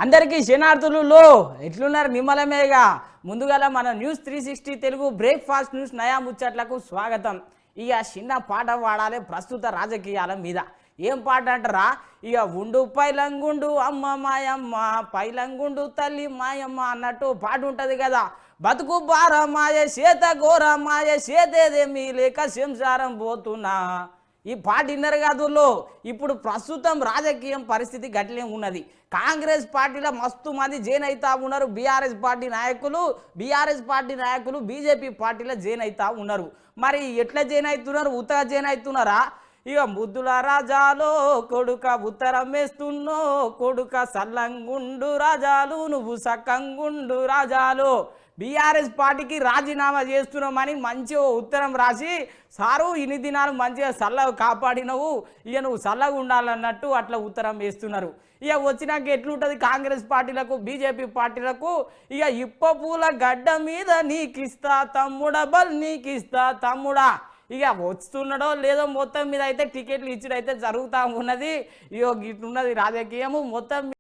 అందరికీ శనార్థులు ఎట్లున్నారు నిమ్మలమేగా ముందుగాల మన న్యూస్ 360 తెలుగు బ్రేక్ఫాస్ట్ న్యూస్ నయా ముచ్చట్లకు స్వాగతం. ఇక చిన్న పాట పాడాలి ప్రస్తుత రాజకీయాల మీద. ఏం పాట అంటారా? ఇక ఉండు పైలంగుండు అమ్మ మాయమ్మ పైలంగుండు తల్లి మాయమ్మ అన్నట్టు పాట ఉంటుంది కదా. బతుకు బార మాయ చేత ఘోర మాయ చేతేదేమీ లేక సంసారం పోతున్నా. ఈ పాట విన్నర్ కాదులో ఇప్పుడు ప్రస్తుతం రాజకీయం పరిస్థితి గట్లే ఉన్నది. కాంగ్రెస్ పార్టీలో మస్తు మంది జైన్ అవుతా ఉన్నారు. బీఆర్ఎస్ పార్టీ నాయకులు బీజేపీ పార్టీలో జైన్ అవుతా ఉన్నారు. మరి ఎట్లా జైన్ అవుతున్నారు? ఉత్తగా జైన్ అవుతున్నారా? ఇక ముద్దుల రాజాలో కొడుక ఉత్తరం వేస్తున్నో కొడుక సల్లంగుండు రాజాలు నువ్వు సక్కంగుండు రాజాలు. బీఆర్ఎస్ పార్టీకి రాజీనామా చేస్తున్నామని మంచిగా ఉత్తరం రాసి, సారు ఇన్ని దినాలు మంచిగా చల్లగా కాపాడినవు, ఇక నువ్వు చల్లగా ఉండాలన్నట్టు అట్లా ఉత్తరం వేస్తున్నారు. ఇక వచ్చినాక ఎట్లుంటుంది కాంగ్రెస్ పార్టీలకు బీజేపీ పార్టీలకు? ఇక ఇప్ప పూల గడ్డ మీద నీకిస్తా తమ్ముడా బల్ నీకిస్తా తమ్ముడా. ఇక వస్తున్నాడో లేదో మొత్తం మీద అయితే టికెట్లు ఇచ్చుడైతే జరుగుతూ ఉన్నది. ఇక ఇట్లున్నది రాజకీయము మొత్తం.